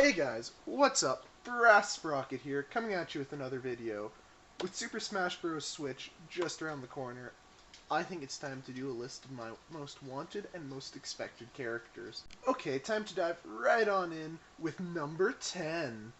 Hey guys, what's up? Brass Sprocket here, coming at you with another video. With Super Smash Bros. Switch just around the corner, I think it's time to do a list of my most wanted and most expected characters. Okay, time to dive right on in with number 10.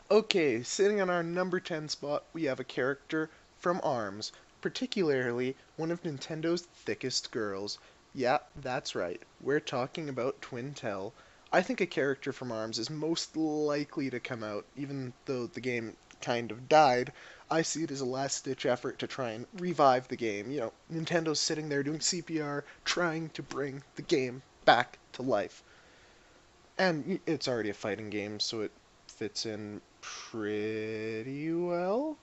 Okay, sitting on our number 10 spot, we have a character from ARMS, particularly one of Nintendo's thickest girls. Yeah, that's right, we're talking about Twintel. I think a character from ARMS is most likely to come out, even though the game kind of died. I see it as a last-ditch effort to try and revive the game. You know, Nintendo's sitting there doing CPR, trying to bring the game back to life. And it's already a fighting game, so it fits in pretty well.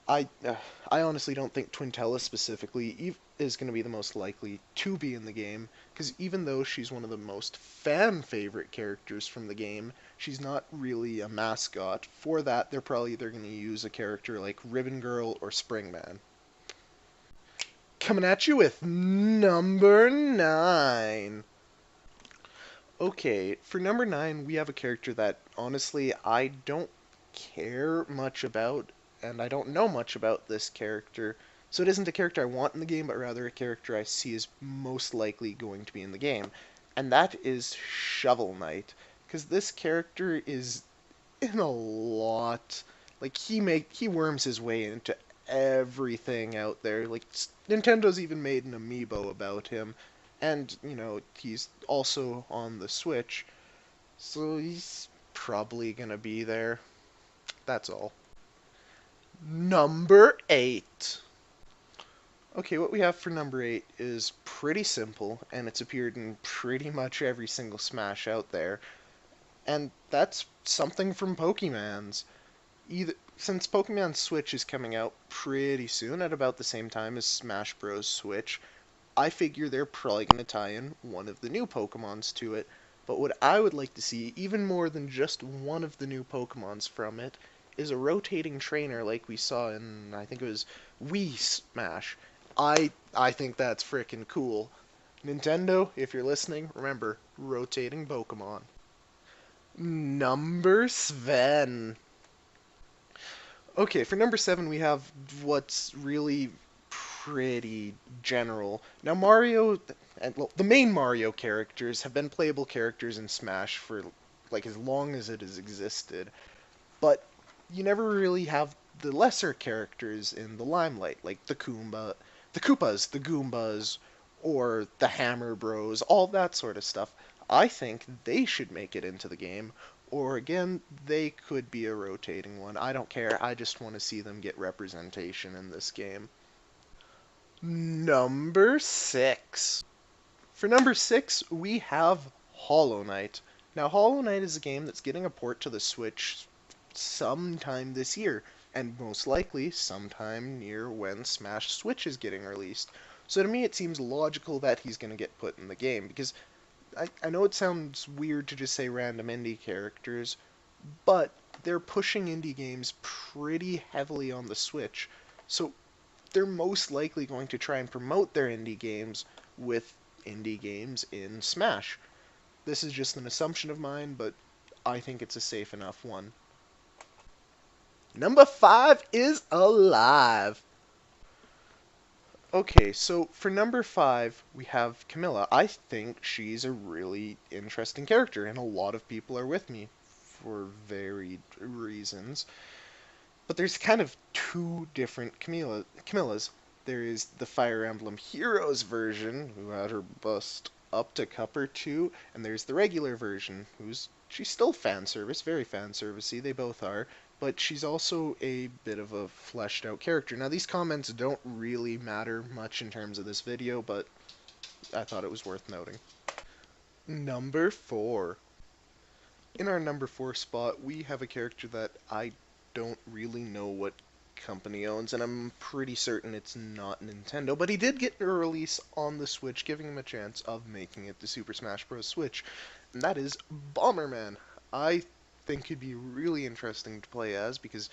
I uh, I honestly don't think Twintella specifically is going to be the most likely to be in the game, because even though she's one of the most fan-favorite characters from the game, she's not really a mascot. For that, they're probably either going to use a character like Ribbon Girl or Springman. Coming at you with number 9. Okay, for number 9, we have a character that, honestly, I don't care much about, and I don't know much about this character, so it isn't a character I want in the game, but rather a character I see as most likely going to be in the game, and that is Shovel Knight, because this character is in a lot, like, he worms his way into everything out there, like, Nintendo's even made an amiibo about him, and, you know, he's also on the Switch, so he's probably gonna be there. That's all. Number 8. Okay, what we have for number 8 is pretty simple, and it's appeared in pretty much every single Smash out there, and that's something from Pokemans. Since Pokemon Switch is coming out pretty soon, at about the same time as Smash Bros. Switch, I figure they're probably going to tie in one of the new Pokemons to it. But what I would like to see, even more than just one of the new Pokemons from it, is a rotating trainer like we saw in, I think it was Wii Smash. I think that's frickin' cool. Nintendo, if you're listening, remember, rotating Pokemon. Number 7. Okay, for number 7 we have what's really pretty general. Now Mario, well, the main Mario characters have been playable characters in Smash for like as long as it has existed, but you never really have the lesser characters in the limelight, like the Koopas, the Goombas, or the Hammer Bros, all that sort of stuff. I think they should make it into the game, or again, they could be a rotating one. I don't care. I just want to see them get representation in this game. Number 6. For number 6, we have Hollow Knight. Now, Hollow Knight is a game that's getting a port to the Switch sometime this year, and most likely sometime near when Smash Switch is getting released. So to me, it seems logical that he's going to get put in the game, because I know it sounds weird to just say random indie characters, but they're pushing indie games pretty heavily on the Switch, so they're most likely going to try and promote their indie games with indie games in Smash. This is just an assumption of mine, but I think it's a safe enough one. Number 5 is Alive. Okay, so for number 5, we have Camilla. I think she's a really interesting character, and a lot of people are with me for varied reasons. But there's kind of two different Camillas. There is the Fire Emblem Heroes version, who had her bust up to Cupper 2, and there's the regular version, she's still fan service, very fan servicey, they both are, but she's also a bit of a fleshed out character. Now these comments don't really matter much in terms of this video, but I thought it was worth noting. Number 4. In our number 4 spot, we have a character that I don't really know what company owns, and I'm pretty certain it's not Nintendo, but he did get a release on the Switch, giving him a chance of making it to Super Smash Bros. Switch, and that is Bomberman. I think he'd be really interesting to play as, because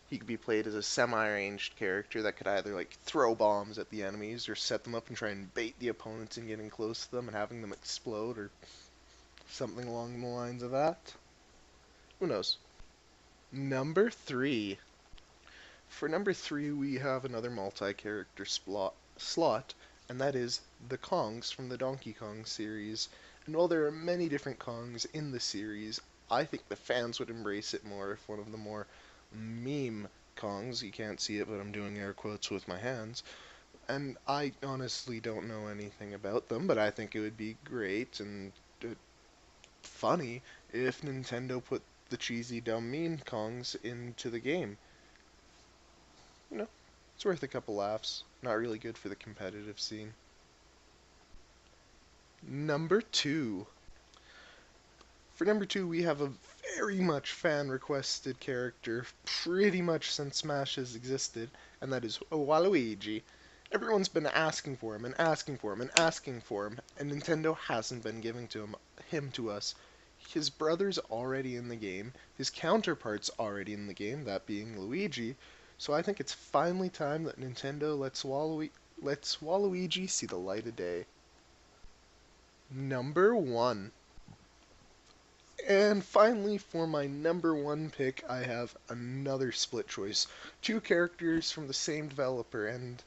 he could be played as a semi-ranged character that could either like throw bombs at the enemies or set them up and try and bait the opponents in getting close to them and having them explode, or Something along the lines of that. Who knows? Number 3. For number 3, we have another multi-character slot, and that is the Kongs from the Donkey Kong series. And while there are many different Kongs in the series, I think the fans would embrace it more if one of the more meme Kongs, you can't see it but I'm doing air quotes with my hands, and I honestly don't know anything about them, but I think it would be great and funny if Nintendo put the cheesy dumb meme Kongs into the game. You know, it's worth a couple laughs. Not really good for the competitive scene. Number 2. For number 2, we have a very much fan-requested character pretty much since Smash has existed, and that is Waluigi. Everyone's been asking for him and asking for him and asking for him, and Nintendo hasn't been giving him to us. His brother's already in the game, his counterpart's already in the game, that being Luigi, so I think it's finally time that Nintendo lets Waluigi see the light of day. Number 1. And finally, for my number 1 pick, I have another split choice. 2 characters from the same developer, and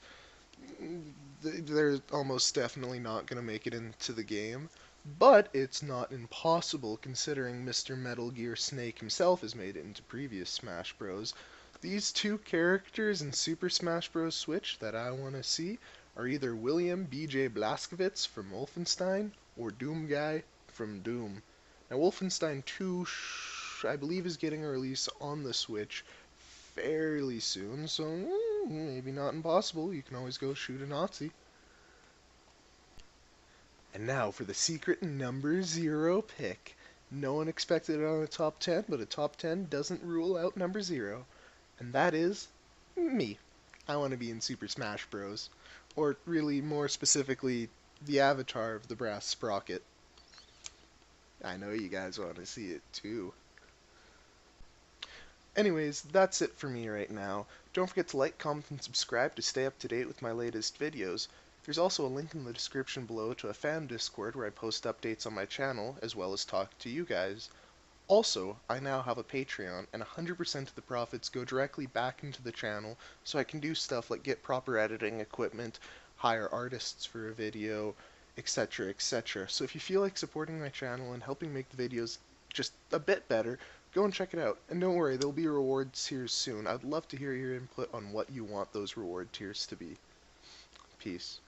they're almost definitely not going to make it into the game. But it's not impossible, considering Mr. Metal Gear Snake himself has made it into previous Smash Bros. These 2 characters in Super Smash Bros. Switch that I want to see are either William B.J. Blazkowicz from Wolfenstein or Doom Guy from Doom. Now, Wolfenstein 2, I believe, is getting a release on the Switch fairly soon, so maybe not impossible. You can always go shoot a Nazi. And now for the secret number 0 pick. No one expected it on a top 10, but a top 10 doesn't rule out number 0. And that is me. I want to be in Super Smash Bros. Or really, more specifically, the avatar of the brass sprocket. I know you guys want to see it too. Anyways, that's it for me right now. Don't forget to like, comment, and subscribe to stay up to date with my latest videos. There's also a link in the description below to a fan Discord where I post updates on my channel, as well as talk to you guys. Also, I now have a Patreon, and 100% of the profits go directly back into the channel, so I can do stuff like get proper editing equipment, hire artists for a video, etc, etc. So if you feel like supporting my channel and helping make the videos just a bit better, go and check it out. And don't worry, there'll be reward tiers soon. I'd love to hear your input on what you want those reward tiers to be. Peace.